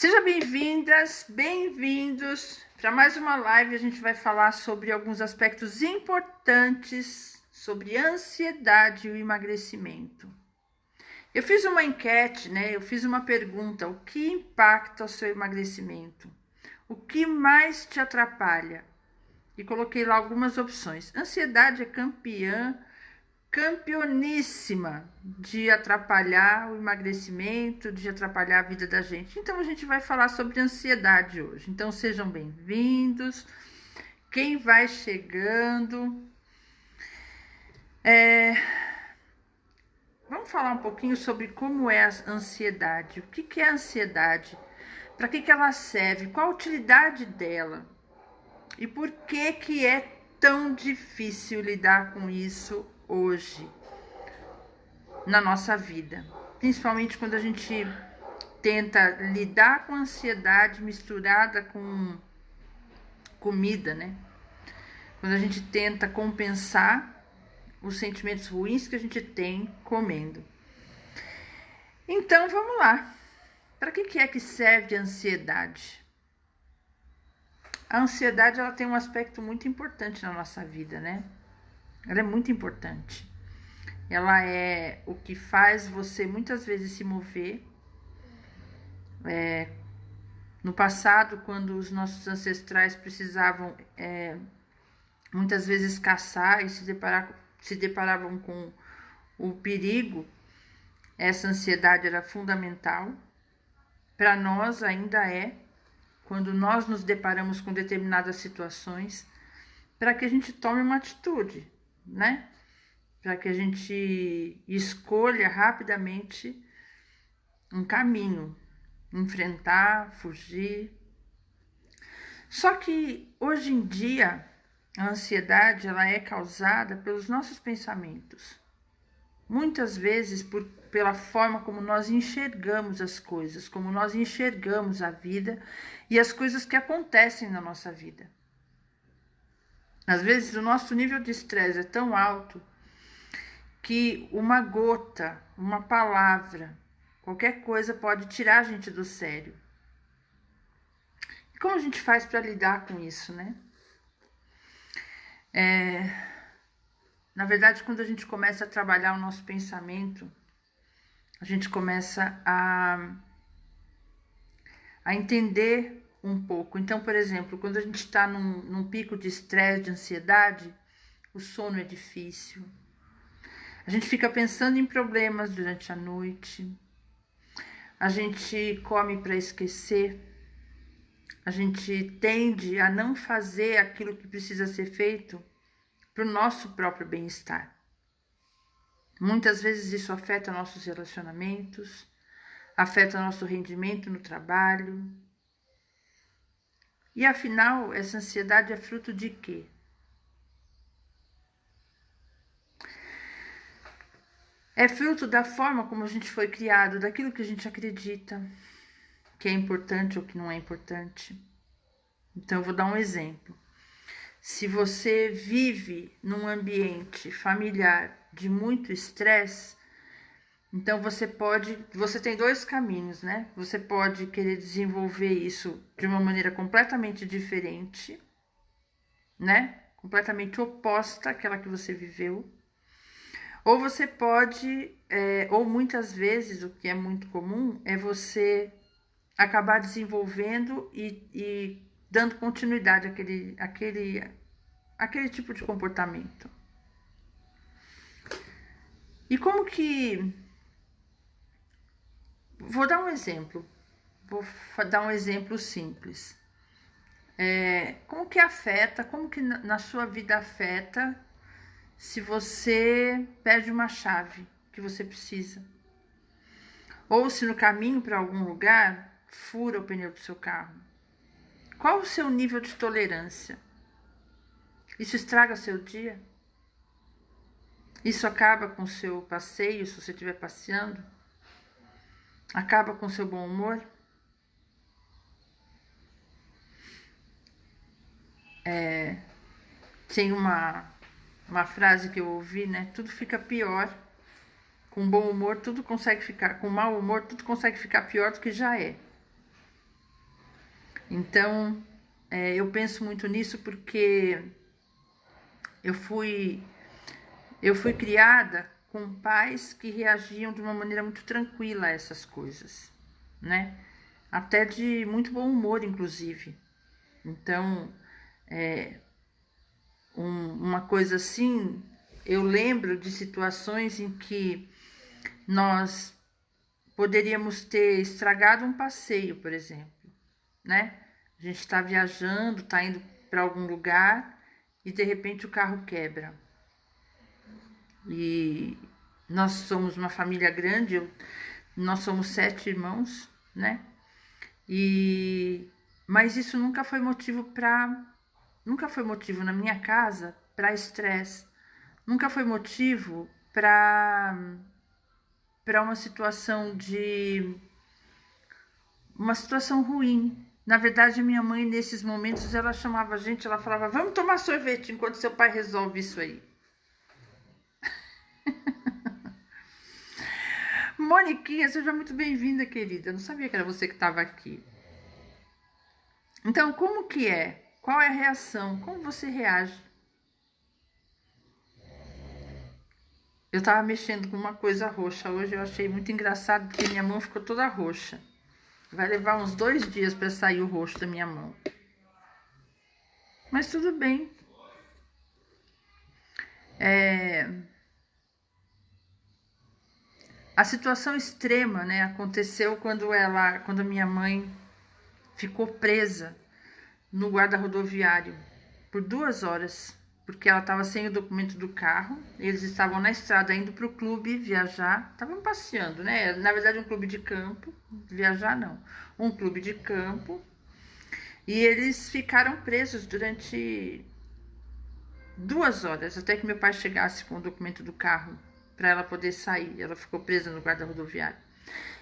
Sejam bem-vindas, bem-vindos para mais uma live. A gente vai falar sobre alguns aspectos importantes sobre ansiedade e o emagrecimento. Eu fiz uma enquete, né? Eu fiz uma pergunta: o que impacta o seu emagrecimento? O que mais te atrapalha? E coloquei lá algumas opções. Ansiedade é campeoníssima de atrapalhar o emagrecimento, de atrapalhar a vida da gente. Então a gente vai falar sobre ansiedade hoje. Então sejam bem-vindos. Quem vai chegando, vamos falar um pouquinho sobre como é a ansiedade. O que é a ansiedade? Para que ela serve? Qual a utilidade dela? E por que é tão difícil lidar com isso hoje na nossa vida? Principalmente quando a gente tenta lidar com a ansiedade misturada com comida, né? Quando a gente tenta compensar os sentimentos ruins que a gente tem comendo. Então, vamos lá. Para que é que serve a ansiedade? A ansiedade, ela tem um aspecto muito importante na nossa vida, né? Ela é muito importante. Ela é o que faz você muitas vezes se mover. No passado, quando os nossos ancestrais precisavam muitas vezes caçar e se deparavam com o perigo, essa ansiedade era fundamental. Para nós ainda é, quando nós nos deparamos com determinadas situações, para que a gente tome uma atitude, né? Para que a gente escolha rapidamente um caminho, enfrentar, fugir. Só que hoje em dia a ansiedade ela é causada pelos nossos pensamentos. Muitas vezes pela forma como nós enxergamos as coisas, como nós enxergamos a vida e as coisas que acontecem na nossa vida. Às vezes o nosso nível de estresse é tão alto que uma gota, uma palavra, qualquer coisa pode tirar a gente do sério. E como a gente faz para lidar com isso, né? Na verdade, quando a gente começa a trabalhar o nosso pensamento, a gente começa a entender um pouco. Então, por exemplo, quando a gente está num pico de estresse, de ansiedade, o sono é difícil. A gente fica pensando em problemas durante a noite. A gente come para esquecer. A gente tende a não fazer aquilo que precisa ser feito para o nosso próprio bem-estar. Muitas vezes isso afeta nossos relacionamentos, afeta nosso rendimento no trabalho. E afinal, essa ansiedade é fruto de quê? É fruto da forma como a gente foi criado, daquilo que a gente acredita que é importante ou que não é importante. Então, eu vou dar um exemplo. Se você vive num ambiente familiar de muito estresse, então você tem dois caminhos, né? Você pode querer desenvolver isso de uma maneira completamente diferente, né? Completamente oposta àquela que você viveu. Ou você pode, ou muitas vezes, o que é muito comum, é você acabar desenvolvendo e dando continuidade àquele tipo de comportamento. E como que... Vou dar um exemplo simples. Como que na sua vida afeta se você perde uma chave que você precisa? Ou se no caminho para algum lugar fura o pneu do seu carro? Qual o seu nível de tolerância? Isso estraga seu dia? Isso acaba com o seu passeio, se você estiver passeando? Acaba com o seu bom humor? Tem uma frase que eu ouvi, né? Tudo fica pior. Com bom humor, tudo consegue ficar... Com mau humor, tudo consegue ficar pior do que já é. Então, eu penso muito nisso porque eu fui criada com pais que reagiam de uma maneira muito tranquila a essas coisas, né? Até de muito bom humor, inclusive. Então, uma coisa assim, eu lembro de situações em que nós poderíamos ter estragado um passeio, por exemplo, né? A gente está viajando, está indo para algum lugar e de repente o carro quebra. E nós somos uma família grande, nós somos 7 irmãos, né? Mas isso nunca foi motivo na minha casa para estresse, nunca foi motivo para uma situação ruim. Na verdade, minha mãe, nesses momentos, ela chamava a gente, ela falava, vamos tomar sorvete enquanto seu pai resolve isso aí. Moniquinha, seja muito bem-vinda, querida. Eu não sabia que era você que estava aqui. Então, como que é? Qual é a reação? Como você reage? Eu estava mexendo com uma coisa roxa hoje, eu achei muito engraçado porque minha mão ficou toda roxa. Vai levar uns 2 dias para sair o roxo da minha mão. Mas tudo bem. A situação extrema, né, aconteceu quando a minha mãe ficou presa no guarda rodoviário por 2 horas, porque ela estava sem o documento do carro. Eles estavam na estrada indo para o clube viajar, estavam passeando, né? Na verdade, um clube de campo, viajar não, um clube de campo. E eles ficaram presos durante 2 horas, até que meu pai chegasse com o documento do carro para ela poder sair. Ela ficou presa no guarda rodoviário.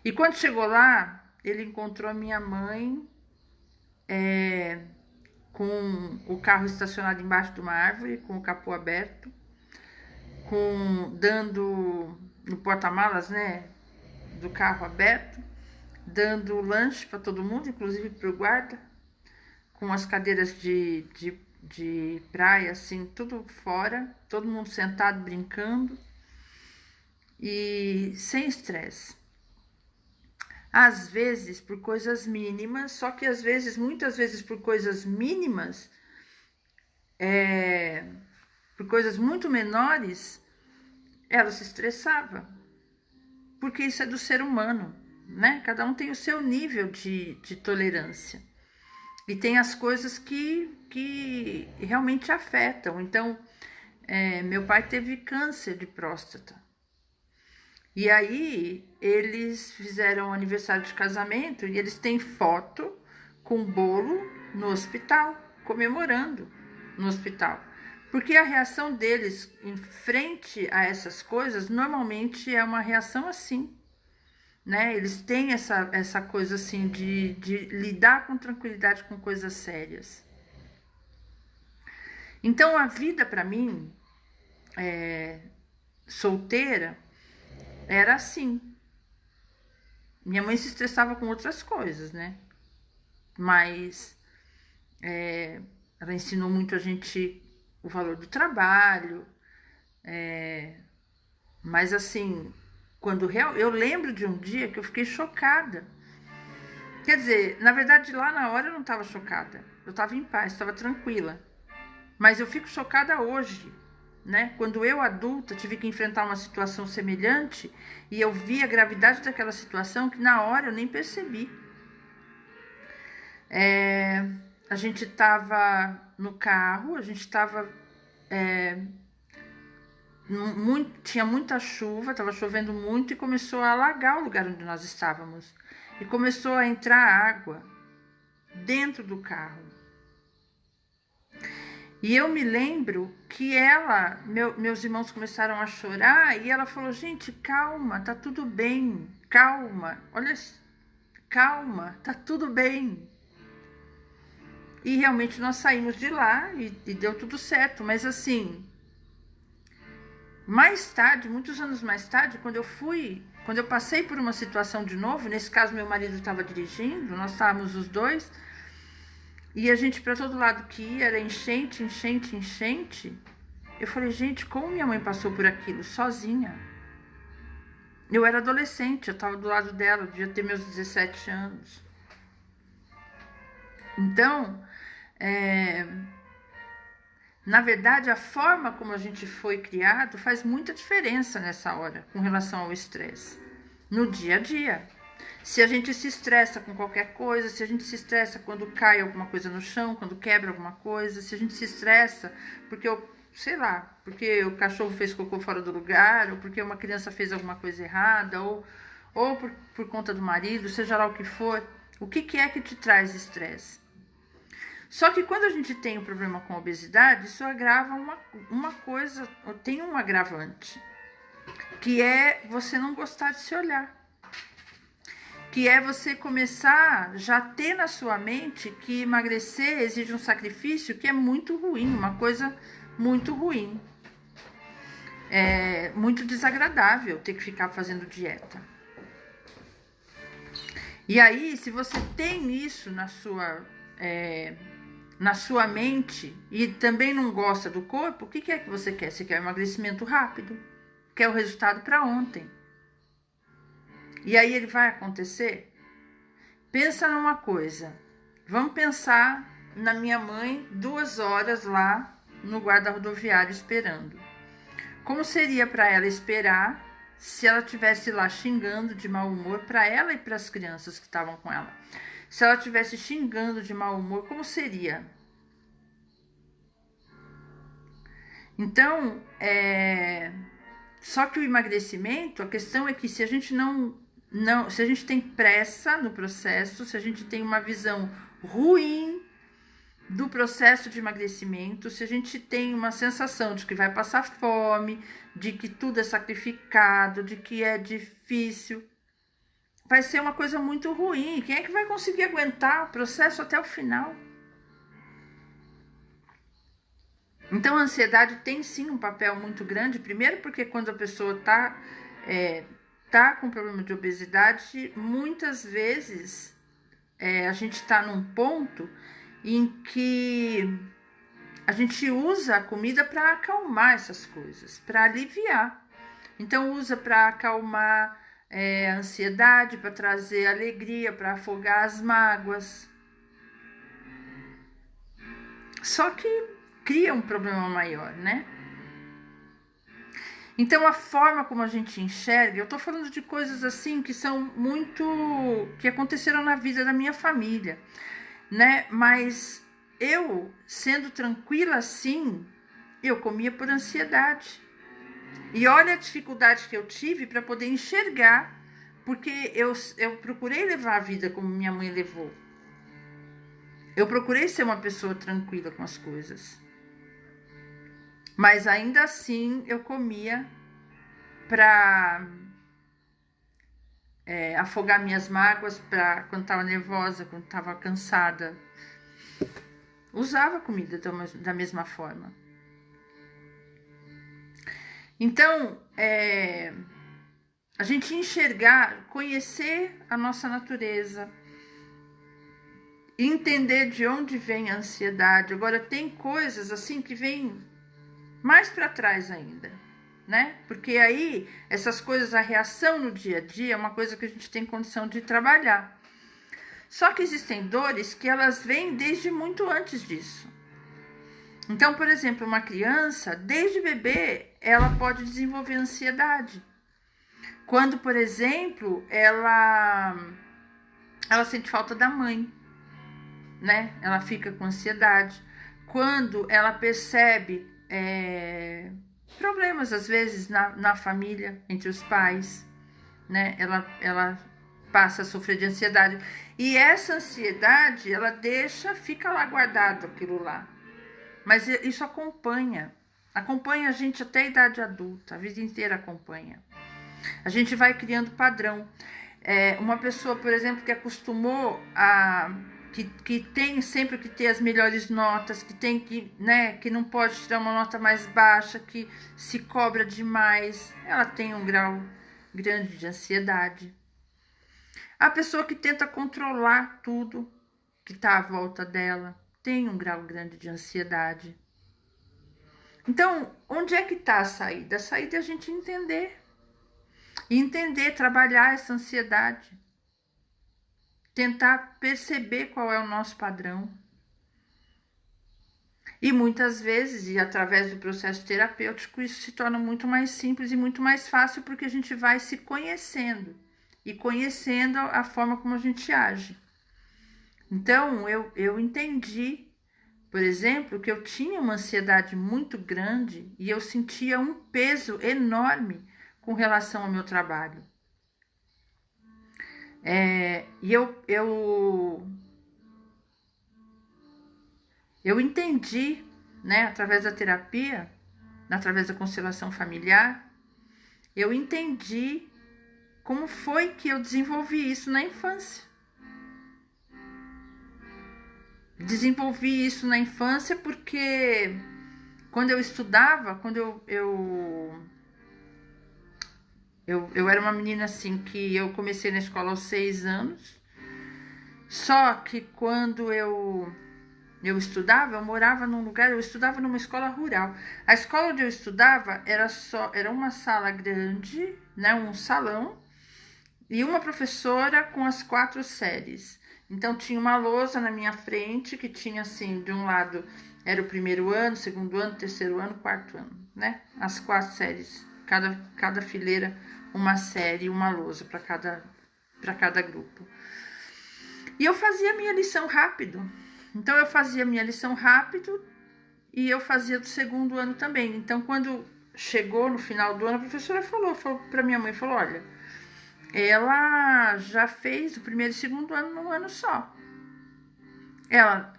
E quando chegou lá, ele encontrou a minha mãe com o carro estacionado embaixo de uma árvore, com o capô aberto, dando no porta-malas, né, do carro aberto, dando lanche para todo mundo, inclusive para o guarda, com as cadeiras de praia, assim, tudo fora, todo mundo sentado brincando e sem estresse. Às vezes por coisas mínimas, só que muitas vezes por coisas mínimas, por coisas muito menores, ela se estressava. Porque isso é do ser humano, né? Cada um tem o seu nível de tolerância. E tem as coisas que realmente afetam. Então, meu pai teve câncer de próstata. E aí, eles fizeram aniversário de casamento e eles têm foto com bolo no hospital, comemorando no hospital. Porque a reação deles em frente a essas coisas, normalmente é uma reação assim, né? Eles têm essa coisa assim de lidar com tranquilidade com coisas sérias. Então, a vida para mim, solteira, era assim. Minha mãe se estressava com outras coisas, né? Mas ela ensinou muito a gente o valor do trabalho. Mas assim, eu lembro de um dia que eu fiquei chocada. Quer dizer, na verdade, lá na hora eu não estava chocada. Eu estava em paz, estava tranquila. Mas eu fico chocada hoje, né? Quando eu, adulta, tive que enfrentar uma situação semelhante e eu vi a gravidade daquela situação que na hora eu nem percebi. A gente estava no carro, a gente estava... tinha muita chuva, estava chovendo muito e começou a alagar o lugar onde nós estávamos. E começou a entrar água dentro do carro. E eu me lembro que meus irmãos começaram a chorar e ela falou, gente, calma, tá tudo bem, calma, olha, calma, tá tudo bem. E realmente nós saímos de lá e deu tudo certo, mas assim, mais tarde, muitos anos mais tarde, quando eu passei por uma situação de novo, nesse caso meu marido estava dirigindo, nós estávamos os dois, E a gente, para todo lado que ia, era enchente, enchente, enchente. Eu falei, gente, como minha mãe passou por aquilo sozinha? Eu era adolescente, eu estava do lado dela, eu devia ter meus 17 anos. Então, na verdade, a forma como a gente foi criado faz muita diferença nessa hora, com relação ao estresse, no dia a dia. Se a gente se estressa com qualquer coisa, se a gente se estressa quando cai alguma coisa no chão, quando quebra alguma coisa, se a gente se estressa porque, sei lá, porque o cachorro fez cocô fora do lugar, ou porque uma criança fez alguma coisa errada, ou por conta do marido, seja lá o que for, o que é que te traz estresse? Só que quando a gente tem um problema com a obesidade, isso agrava uma coisa, tem um agravante, que é você não gostar de se olhar. Que é você começar já ter na sua mente que emagrecer exige um sacrifício que é muito ruim, uma coisa muito ruim. É muito desagradável ter que ficar fazendo dieta. E aí, se você tem isso na sua mente e também não gosta do corpo, o que é que você quer? Você quer um emagrecimento rápido, quer o resultado para ontem. E aí ele vai acontecer? Pensa numa coisa. Vamos pensar na minha mãe 2 horas lá no guarda rodoviário esperando. Como seria para ela esperar se ela estivesse lá xingando de mau humor para ela e para as crianças que estavam com ela? Se ela estivesse xingando de mau humor, como seria? Então, só que o emagrecimento, a questão é que se a gente se a gente tem pressa no processo, se a gente tem uma visão ruim do processo de emagrecimento, se a gente tem uma sensação de que vai passar fome, de que tudo é sacrificado, de que é difícil, vai ser uma coisa muito ruim. Quem é que vai conseguir aguentar o processo até o final? Então, a ansiedade tem sim um papel muito grande, primeiro porque quando a pessoa tá com problema de obesidade, muitas vezes a gente está num ponto em que a gente usa a comida para acalmar essas coisas, para aliviar. Então, usa para acalmar a ansiedade, para trazer alegria, para afogar as mágoas. Só que cria um problema maior, né? Então, a forma como a gente enxerga, eu tô falando de coisas assim que são que aconteceram na vida da minha família, né? Mas eu, sendo tranquila assim, eu comia por ansiedade. E olha a dificuldade que eu tive para poder enxergar, porque eu procurei levar a vida como minha mãe levou. Eu procurei ser uma pessoa tranquila com as coisas. Mas ainda assim eu comia para afogar minhas mágoas, para quando estava nervosa, quando estava cansada. Usava comida da mesma forma. Então, a gente enxergar, conhecer a nossa natureza, entender de onde vem a ansiedade. Agora, tem coisas assim que vêm mais para trás ainda, né? Porque aí, essas coisas, a reação no dia a dia é uma coisa que a gente tem condição de trabalhar. Só que existem dores que elas vêm desde muito antes disso. Então, por exemplo, uma criança, desde bebê, ela pode desenvolver ansiedade. Quando, por exemplo, ela sente falta da mãe, né? Ela fica com ansiedade. Quando ela percebe problemas, às vezes, na família, entre os pais, né? Ela passa a sofrer de ansiedade. E essa ansiedade, ela fica lá guardado aquilo lá. Mas isso acompanha a gente até a idade adulta, a vida inteira acompanha. A gente vai criando padrão. Uma pessoa, por exemplo, que acostumou que tem sempre que ter as melhores notas, que tem que não pode tirar uma nota mais baixa, que se cobra demais, ela tem um grau grande de ansiedade. A pessoa que tenta controlar tudo que está à volta dela, tem um grau grande de ansiedade. Então, onde é que está a saída? A saída é a gente entender. E entender, trabalhar essa ansiedade. Tentar perceber qual é o nosso padrão. E muitas vezes, e através do processo terapêutico, isso se torna muito mais simples e muito mais fácil, porque a gente vai se conhecendo. E conhecendo a forma como a gente age. Então, eu entendi, por exemplo, que eu tinha uma ansiedade muito grande e eu sentia um peso enorme com relação ao meu trabalho. E eu entendi, né, através da terapia, através da constelação familiar, eu entendi como foi que eu desenvolvi isso na infância. Desenvolvi isso na infância porque quando eu estudava, quando eu era uma menina assim, que eu comecei na escola aos 6 anos, só que quando eu estudava, eu morava num lugar, eu estudava numa escola rural. A escola onde eu estudava era uma sala grande, né, um salão, e uma professora com as 4 séries. Então tinha uma lousa na minha frente que tinha assim, de um lado era o primeiro ano, segundo ano, terceiro ano, quarto ano, né? As 4 séries, cada fileira uma série, uma lousa para cada grupo. E eu fazia minha lição rápido. Então eu fazia minha lição rápido e eu fazia do segundo ano também. Então quando chegou no final do ano, a professora falou para minha mãe, falou, olha, ela já fez o primeiro e segundo ano num ano só.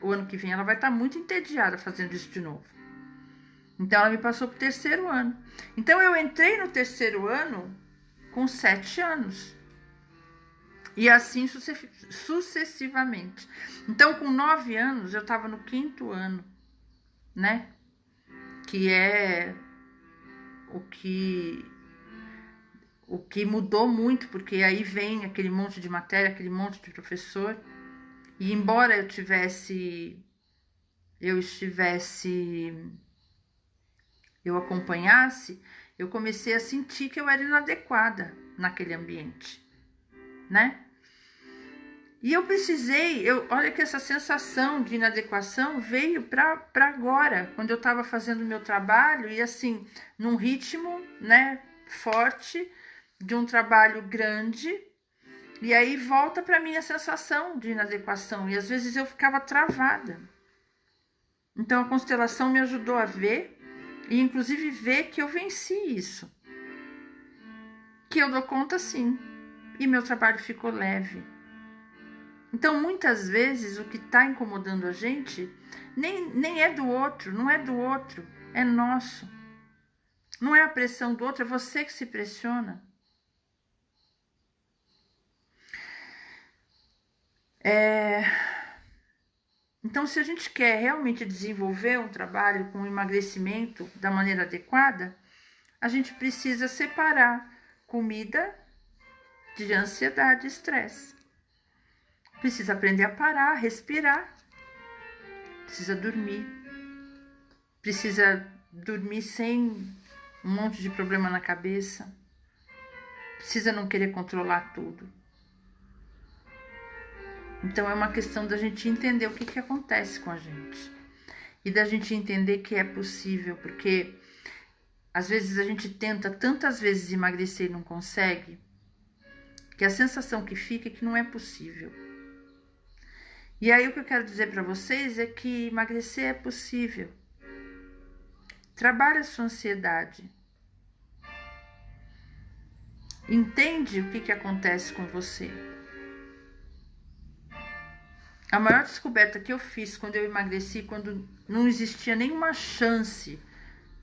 O ano que vem, ela vai estar muito entediada fazendo isso de novo. Então, ela me passou para o terceiro ano. Então, eu entrei no terceiro ano com 7 anos. E assim sucessivamente. Então, com 9 anos, eu estava no 5º ano, né? Que é o que mudou muito, porque aí vem aquele monte de matéria, aquele monte de professor. E embora eu acompanhasse, eu comecei a sentir que eu era inadequada naquele ambiente, né? E eu precisei, olha que essa sensação de inadequação veio para agora, quando eu estava fazendo o meu trabalho e assim, num ritmo, né, forte, de um trabalho grande. E aí volta para mim a sensação de inadequação. E às vezes eu ficava travada. Então a constelação me ajudou a ver. E inclusive ver que eu venci isso. Que eu dou conta sim. E meu trabalho ficou leve. Então muitas vezes o que está incomodando a gente nem é do outro. Não é do outro. É nosso. Não é a pressão do outro. É você que se pressiona. Então, se a gente quer realmente desenvolver um trabalho com emagrecimento da maneira adequada, a gente precisa separar comida de ansiedade e estresse. Precisa aprender a parar, respirar. Precisa dormir. Precisa dormir sem um monte de problema na cabeça. Precisa não querer controlar tudo. Então é uma questão da gente entender o que acontece com a gente. E da gente entender que é possível, porque às vezes a gente tenta tantas vezes emagrecer e não consegue, que a sensação que fica é que não é possível. E aí o que eu quero dizer para vocês é que emagrecer é possível. Trabalhe a sua ansiedade. Entende o que acontece com você. A maior descoberta que eu fiz quando eu emagreci, quando não existia nenhuma chance,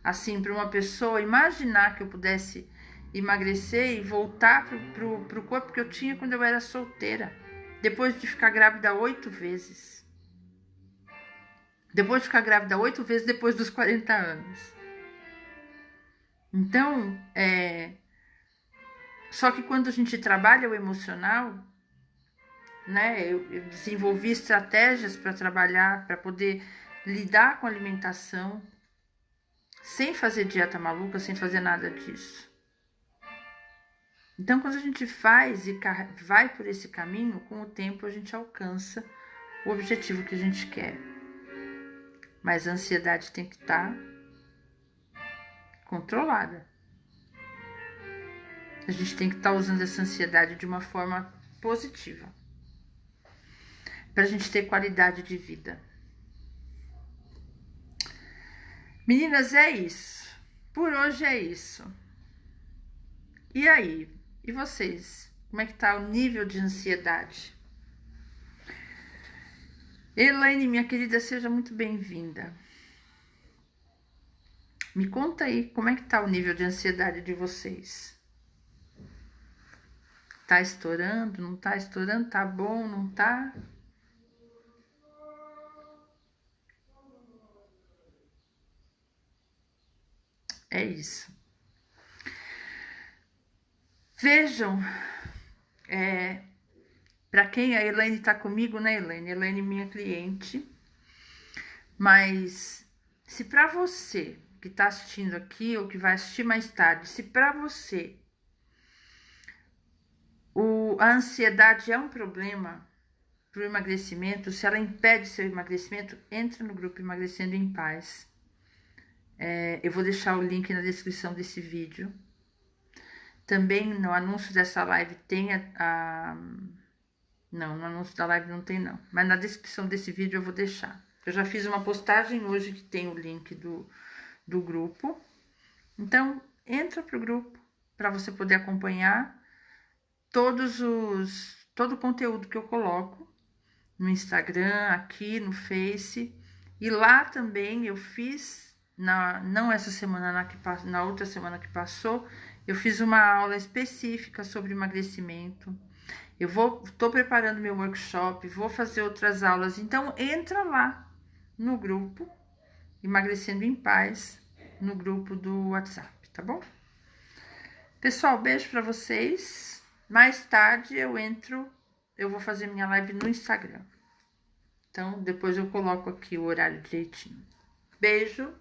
assim, para uma pessoa imaginar que eu pudesse emagrecer e voltar pro corpo que eu tinha quando eu era solteira, depois de ficar grávida 8 vezes. Depois de ficar grávida 8 vezes depois dos 40 anos. Então, só que quando a gente trabalha o emocional, né? Eu desenvolvi estratégias para trabalhar, para poder lidar com a alimentação, sem fazer dieta maluca, sem fazer nada disso. Então, quando a gente faz e vai por esse caminho, com o tempo a gente alcança o objetivo que a gente quer. Mas a ansiedade tem que estar controlada. A gente tem que estar usando essa ansiedade de uma forma positiva, para a gente ter qualidade de vida. Meninas, é isso. Por hoje é isso. E aí? E vocês? Como é que tá o nível de ansiedade? Elaine, minha querida, seja muito bem-vinda. Me conta aí, como é que tá o nível de ansiedade de vocês? Tá estourando? Não tá estourando? Tá bom? Não tá? É isso. Vejam, para quem a Elaine tá comigo, né, Elaine? Elaine, minha cliente. Mas se para você que tá assistindo aqui ou que vai assistir mais tarde, se para você a ansiedade é um problema para o emagrecimento, se ela impede seu emagrecimento, entra no grupo Emagrecendo em Paz. Eu vou deixar o link na descrição desse vídeo. Também no anúncio dessa live tem não, no anúncio da live não tem não, mas na descrição desse vídeo eu vou deixar. Eu já fiz uma postagem hoje que tem o link do grupo. Então, entra pro grupo para você poder acompanhar todo o conteúdo que eu coloco no Instagram, aqui no Face. E lá também eu fiz, não essa semana, na outra semana que passou, eu fiz uma aula específica sobre emagrecimento. Tô preparando meu workshop, vou fazer outras aulas. Então, entra lá no grupo Emagrecendo em Paz, no grupo do WhatsApp, tá bom? Pessoal, beijo pra vocês. Mais tarde eu vou fazer minha live no Instagram. Então, depois eu coloco aqui o horário direitinho. Beijo.